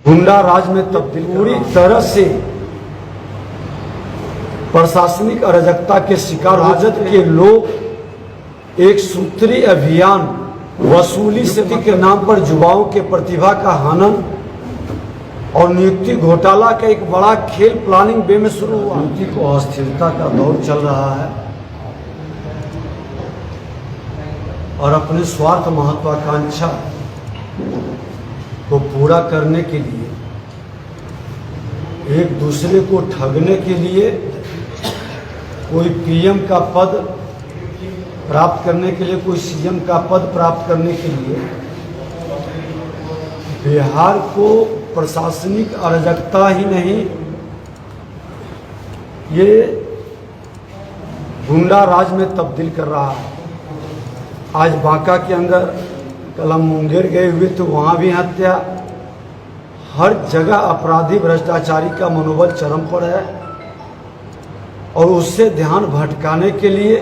गुंडा राज में तब्दील पूरी तरह से प्रशासनिक अराजकता के शिकार राजद के लोग एक सूत्री अभियान वसूली स्थिति के नाम पर युवाओं के प्रतिभा का हनन और नियुक्ति घोटाला का एक बड़ा खेल प्लानिंग वे में शुरू हुआ। नियुक्ति को अस्थिरता का दौर चल रहा है और अपने स्वार्थ महत्वाकांक्षा को पूरा करने के लिए एक दूसरे को ठगने के लिए कोई पीएम का पद प्राप्त करने के लिए, कोई सीएम का पद प्राप्त करने के लिए बिहार को प्रशासनिक अराजकता ही नहीं, ये गुंडा राज में तब्दील कर रहा है। आज बांका के अंदर कल हम मुंगेर गए हुए तो वहाँ भी हत्या, हर जगह अपराधी भ्रष्टाचारी का मनोबल चरम पर है और उससे ध्यान भटकाने के लिए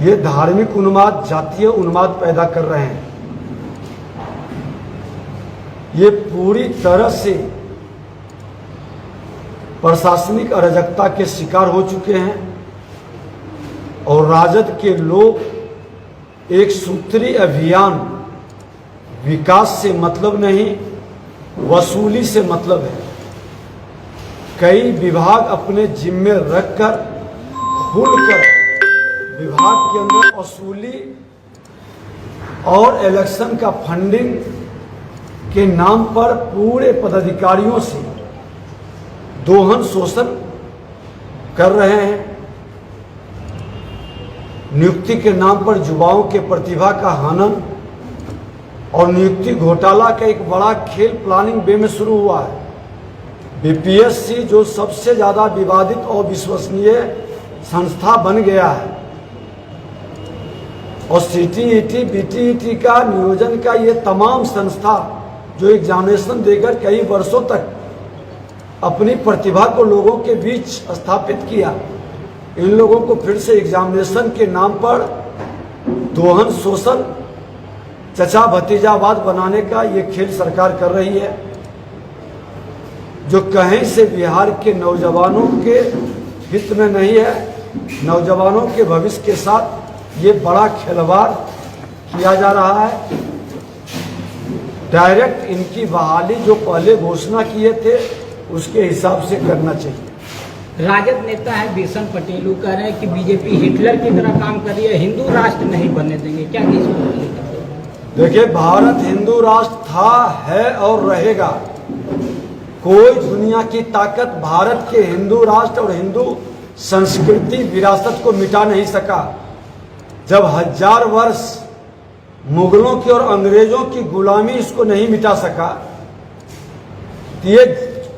ये धार्मिक उन्माद, जातीय उन्माद पैदा कर रहे हैं। ये पूरी तरह से प्रशासनिक अराजकता के शिकार हो चुके हैं और राजद के लोग एक सूत्री अभियान, विकास से मतलब नहीं, वसूली से मतलब है। कई विभाग अपने जिम्मे रखकर खुलकर विभाग के अंदर वसूली और इलेक्शन का फंडिंग के नाम पर पूरे पदाधिकारियों से दोहन शोषण कर रहे हैं। नियुक्ति के नाम पर युवाओं के प्रतिभा का हनन और नियुक्ति घोटाला का एक बड़ा खेल प्लानिंग वे में शुरू हुआ है। बीपीएससी जो सबसे ज्यादा विवादित और विश्वसनीय संस्था बन गया है और सीटीईटी, बीटीईटी का नियोजन का ये तमाम संस्था जो एग्जामिनेशन देकर कई वर्षों तक अपनी प्रतिभा को लोगों के बीच स्थापित किया, इन लोगों को फिर से एग्जामिनेशन के नाम पर दोहन शोषण, चचा भतीजावाद बनाने का ये खेल सरकार कर रही है, जो कहीं से बिहार के नौजवानों के हित में नहीं है। नौजवानों के भविष्य के साथ ये बड़ा खिलवाड़ किया जा रहा है। डायरेक्ट इनकी बहाली जो पहले घोषणा किए थे उसके हिसाब से करना चाहिए। राजद नेता है बिशन पटेल, वो कह रहे हैं कि बीजेपी हिटलर की तरह काम कर रही है, हिंदू राष्ट्र नहीं बनने देंगे, क्या देखिए, भारत हिंदू राष्ट्र था, है और रहेगा। कोई दुनिया की ताकत भारत के हिंदू राष्ट्र और हिंदू संस्कृति विरासत को मिटा नहीं सका। जब 1000 वर्ष मुगलों की और अंग्रेजों की गुलामी इसको नहीं मिटा सका, तो ये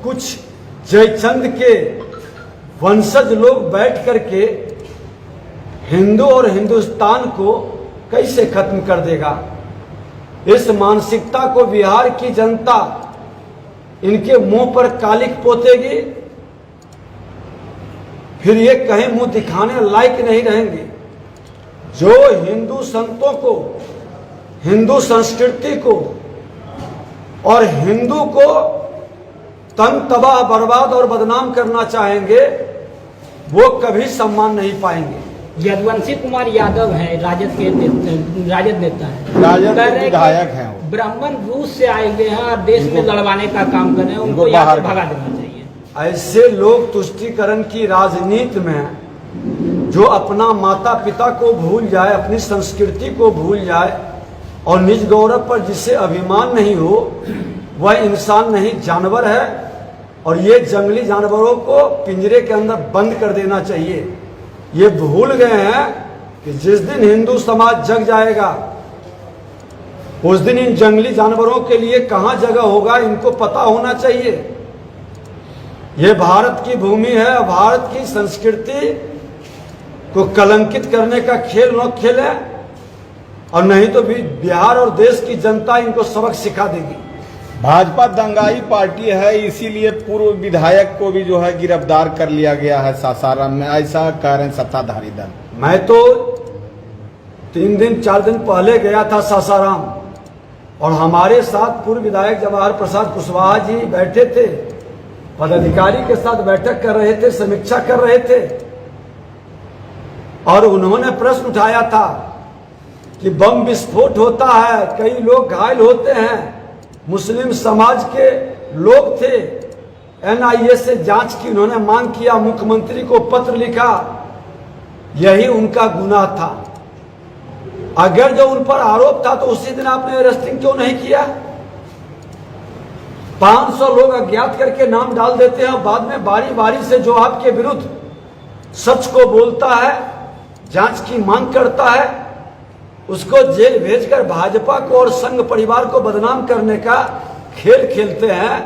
कुछ जयचंद के वंशज लोग बैठ करके हिंदू और हिंदुस्तान को कैसे खत्म कर देगा। इस मानसिकता को बिहार की जनता इनके मुंह पर कालिक पोतेगी, फिर ये कहीं मुंह दिखाने लायक नहीं रहेंगे। जो हिंदू संतों को, हिंदू संस्कृति को और हिंदू को तंग, तबाह, बर्बाद और बदनाम करना चाहेंगे, वो कभी सम्मान नहीं पाएंगे। यदुवंशी कुमार यादव है, राजद नेता है, राजद के विधायक हैं। ब्राह्मण रूस से आए हुए हैं और देश में लड़वाने का काम कर रहे हैं, उनको यहाँ से भगा देना चाहिए। ऐसे लोग तुष्टीकरण की राजनीति में जो अपना माता पिता को भूल जाए, अपनी संस्कृति को भूल जाए और निज गौरव पर जिसे अभिमान नहीं हो, वह इंसान नहीं, जानवर है। और ये जंगली जानवरों को पिंजरे के अंदर बंद कर देना चाहिए। ये भूल गए हैं कि जिस दिन हिंदू समाज जग जाएगा, उस दिन इन जंगली जानवरों के लिए कहां जगह होगा, इनको पता होना चाहिए। ये भारत की भूमि है, भारत की संस्कृति को कलंकित करने का खेल न खेले, और नहीं तो भी बिहार और देश की जनता इनको सबक सिखा देगी। भाजपा दंगाई पार्टी है, इसीलिए पूर्व विधायक को भी जो है गिरफ्तार कर लिया गया है सासाराम में, ऐसा कह रहे हैं सत्ताधारी दल। मैं तो 3 दिन 4 दिन पहले गया था सासाराम और हमारे साथ पूर्व विधायक जवाहर प्रसाद कुशवाहा जी बैठे थे, पदाधिकारी के साथ बैठक कर रहे थे, समीक्षा कर रहे थे, और उन्होंने प्रश्न उठाया था कि बम विस्फोट होता है, कई लोग घायल होते हैं, मुस्लिम समाज के लोग थे, एनआईए से जांच की उन्होंने मांग किया, मुख्यमंत्री को पत्र लिखा, यही उनका गुनाह था। अगर जो उन पर आरोप था तो उसी दिन आपने अरेस्टिंग क्यों नहीं किया? 500 लोग अज्ञात करके नाम डाल देते हैं, बाद में बारी बारी से जो आपके विरुद्ध सच को बोलता है, जांच की मांग करता है, उसको जेल भेजकर भाजपा को और संघ परिवार को बदनाम करने का खेल खेलते हैं।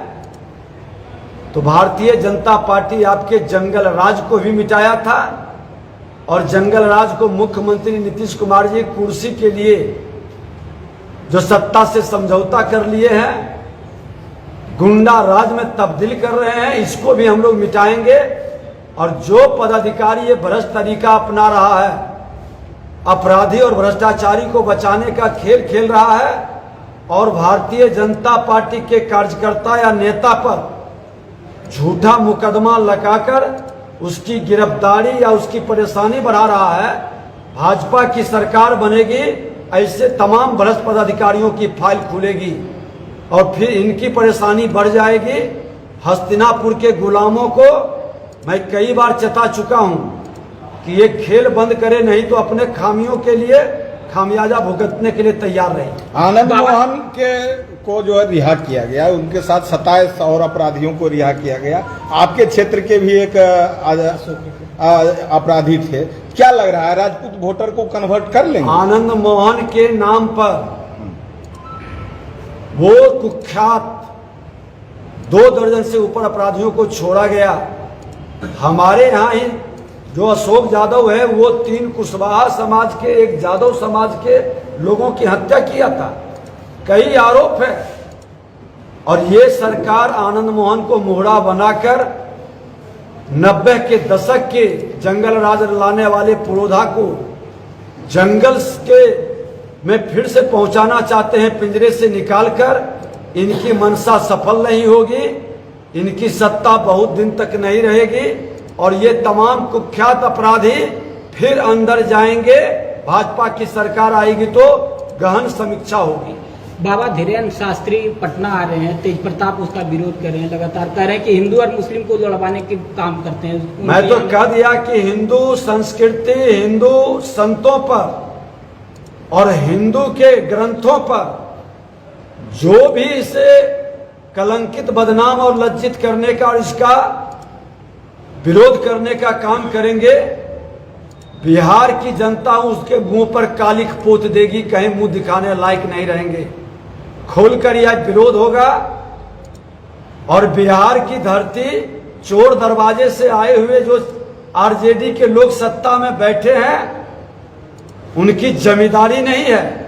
तो भारतीय जनता पार्टी आपके जंगल राज को भी मिटाया था, और जंगल राज को मुख्यमंत्री नीतीश कुमार जी कुर्सी के लिए जो सत्ता से समझौता कर लिए हैं, गुंडा राज में तब्दील कर रहे हैं, इसको भी हम लोग मिटाएंगे। और जो पदाधिकारी ये भ्रष्ट तरीका अपना रहा है, अपराधी और भ्रष्टाचारी को बचाने का खेल खेल रहा है, और भारतीय जनता पार्टी के कार्यकर्ता या नेता पर झूठा मुकदमा लगाकर उसकी गिरफ्तारी या उसकी परेशानी बढ़ा रहा है, भाजपा की सरकार बनेगी, ऐसे तमाम भ्रष्ट पदाधिकारियों की फाइल खुलेगी और फिर इनकी परेशानी बढ़ जाएगी। हस्तिनापुर के गुलामों को मैं कई बार चेता चुका हूं कि ये खेल बंद करे, नहीं तो अपने खामियों के लिए खामियाजा भुगतने के लिए तैयार रहे। आनंद मोहन के को जो है रिहा किया गया, उनके साथ 27 और अपराधियों को रिहा किया गया। आपके क्षेत्र के भी एक अपराधी थे, क्या लग रहा है राजपूत वोटर को कन्वर्ट कर लेंगे? आनंद मोहन के नाम पर वो कुख्यात 2 दर्जन से ऊपर अपराधियों को छोड़ा गया। हमारे यहाँ ही जो अशोक यादव है, वो 3 कुशवाहा समाज के, 1 यादव समाज के लोगों की हत्या किया था। कई आरोप है, और ये सरकार आनंद मोहन को मोहरा बनाकर 90 के दशक के जंगल राज लाने वाले पुरोधा को जंगल के में फिर से पहुंचाना चाहते हैं, पिंजरे से निकालकर। इनकी मंशा सफल नहीं होगी, इनकी सत्ता बहुत दिन तक नहीं रहेगी, और ये तमाम कुख्यात अपराधी फिर अंदर जाएंगे। भाजपा की सरकार आएगी तो गहन समीक्षा होगी। बाबा धीरेन्द्र शास्त्री पटना आ रहे हैं, तेज प्रताप उसका विरोध कर रहे हैं, लगातार कह रहे हैं कि हिंदू और मुस्लिम को लड़वाने के काम करते हैं। मैं तो कह दिया कि हिंदू संस्कृति, हिंदू संतों पर और हिंदू के ग्रंथों पर जो भी इसे कलंकित, बदनाम और लज्जित करने का और इसका विरोध करने का काम करेंगे, बिहार की जनता उसके मुंह पर कालिख पोत देगी, कहीं मुंह दिखाने लायक नहीं रहेंगे। खोलकर यह विरोध होगा, और बिहार की धरती चोर दरवाजे से आए हुए जो आरजेडी के लोग सत्ता में बैठे हैं, उनकी जमींदारी नहीं है।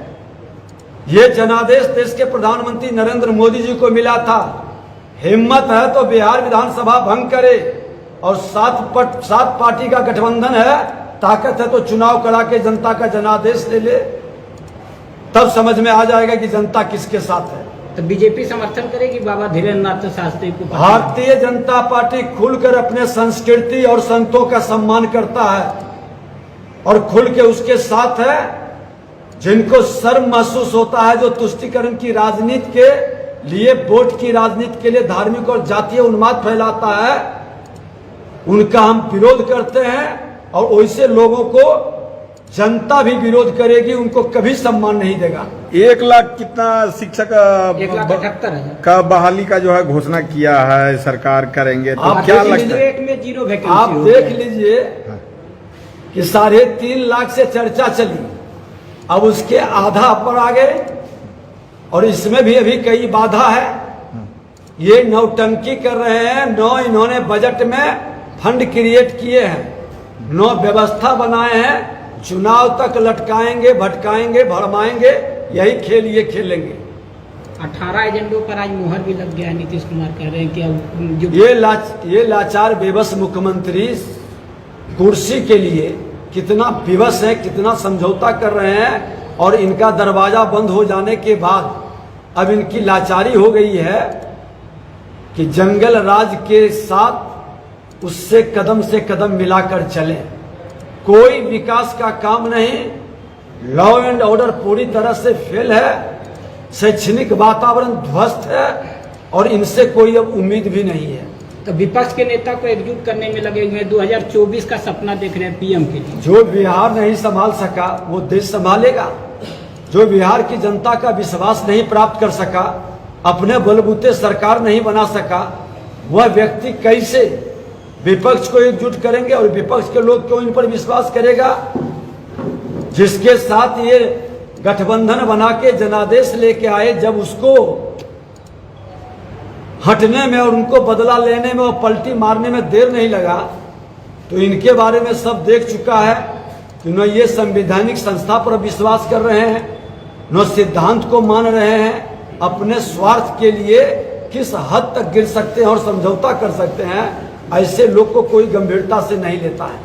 ये जनादेश देश के प्रधानमंत्री नरेंद्र मोदी जी को मिला था। हिम्मत है तो बिहार विधानसभा भंग करे, और 7 पार्टी का गठबंधन है, ताकत है तो चुनाव करा के जनता का जनादेश ले ले, तब समझ में आ जाएगा कि जनता किसके साथ है। तो बीजेपी समर्थन करेगी बाबा धीरेन्द्र नाथ शास्त्री को? भारतीय जनता पार्टी खुलकर अपने संस्कृति और संतों का सम्मान करता है, और खुल के उसके साथ है। जिनको शर्म महसूस होता है, जो तुष्टीकरण की राजनीति के लिए, वोट की राजनीति के लिए धार्मिक और जातीय उन्माद फैलाता है, उनका हम विरोध करते हैं। और वैसे लोगों को जनता भी विरोध करेगी, उनको कभी सम्मान नहीं देगा। 1 लाख कितना शिक्षक 1,78,000 का बहाली का जो है घोषणा किया है सरकार, करेंगे तो क्या लगता है? में 0 वैकेंसी। आप देख लीजिए कि 3.5 लाख से चर्चा चली, अब उसके आधा पर आ गए, और इसमें भी अभी कई बाधा है। ये नौटंकी कर रहे हैं। 9 इन्होंने बजट में फंड क्रिएट किए हैं, 9 व्यवस्था बनाए हैं, चुनाव तक लटकाएंगे, भटकाएंगे, भरमाएंगे, यही खेल ये खेलेंगे। 18 एजेंडों पर आज मुहर भी लग गया। नीतीश कुमार कह रहे हैं कि अब जो ये लाचार बेबस मुख्यमंत्री कुर्सी के लिए कितना विवश है, कितना समझौता कर रहे हैं, और इनका दरवाजा बंद हो जाने के बाद अब इनकी लाचारी हो गई है कि जंगल राज के साथ उससे कदम से कदम मिलाकर चले। कोई विकास का काम नहीं, लॉ एंड ऑर्डर पूरी तरह से फेल है, शैक्षणिक वातावरण ध्वस्त है और इनसे कोई अब उम्मीद भी नहीं है। तो विपक्ष के नेता को एकजुट करने में लगे हुए हैं, 2024 का सपना देख रहे हैं पीएम के लिए। जो बिहार नहीं संभाल सका वो देश संभालेगा। जो बिहार की जनता का विश्वास नहीं प्राप्त कर सका, अपने बलबूते सरकार नहीं बना सका, वह व्यक्ति कैसे विपक्ष को एकजुट करेंगे और विपक्ष के लोग क्यों इन पर विश्वास करेगा? जिसके साथ ये गठबंधन बना के जनादेश लेके आए, जब उसको हटने में और उनको बदला लेने में और पलटी मारने में देर नहीं लगा, तो इनके बारे में सब देख चुका है कि न ये संवैधानिक संस्था पर विश्वास कर रहे हैं, न सिद्धांत को मान रहे हैं। अपने स्वार्थ के लिए किस हद तक गिर सकते हैं और समझौता कर सकते हैं, ऐसे लोग को कोई गंभीरता से नहीं लेता है।